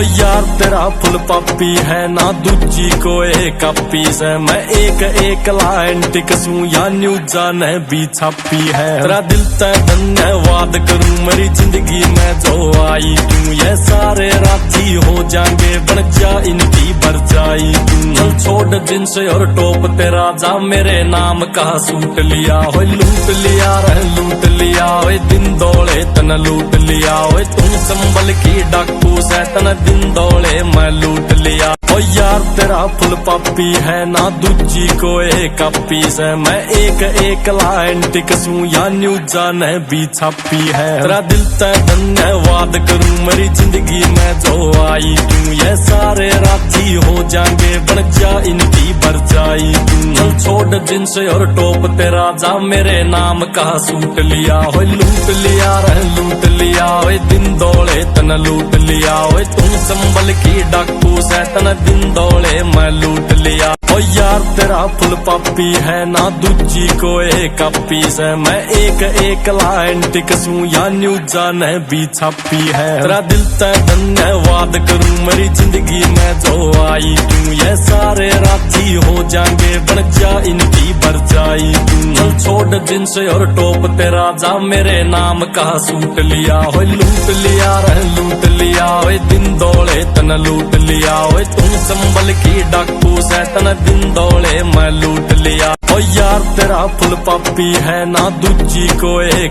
ओ यार तेरा फुल पापी है ना दूजी को एक पीस है। मैं एक एक लाइन टिकसूं या न्यूजा ने भी छापी है। तेरा दिल तय धन्यवाद करूं मेरी जिंदगी में जो आई तू। ये सारे राजी हो जाएंगे बन जा इनकी बरजाई तू। चल छोड़ जींस और टॉप तेरा जा मेरे नाम का सूट लिया हो। लूट लिया रह लूट लिया हो दिन दौड़े तन लूट लिया हो। तुम संभल की डाकू से तन दिन दौड़े मैं लूट लिया। ओ यार तेरा फुल पापी है ना दूजी को एक पीस है। मैं एक एक लाइन टिकसूं या न्यूजा ने भी छापी है। तेरा दिल तय धन्यवाद करूं मेरी जिंदगी में जो आई तू। ये सारे राजी हो जाएंगे बन जा इनकी बरजाई तू। चल छोड़ जींस और टॉप तेरा जा मेरे नाम का सूट लिया हो। लूट लिया रह लूट लिया हो दिन दौड़े तन लूट लिया हो। तुम संभल की डाकू से तन दिन दौड़े मैं लूट लिया। ओ यार तेरा फुल पापी है ना दूजी को एक पीस है। मैं एक एक लाइन टिकसूं या न्यूजा ने भी छापी है। तेरा दिल तय धन्यवाद करूं मेरी जिंदगी में जो आई तू। ये सारे राजी हो जाएंगे बन जा इनकी बरजाई तू। चल छोड़ जींस और टॉप तेरा जा मेरे नाम का सूट लिया हो। लूट लिया रह लूट लिया हो दिन दौड़े तन लूट लिया हो। तुम संभल की डाकू से तन दिन दौड़े मैं लूट लिया। ओ यार तेरा फुल पापी है ना दूजी को एक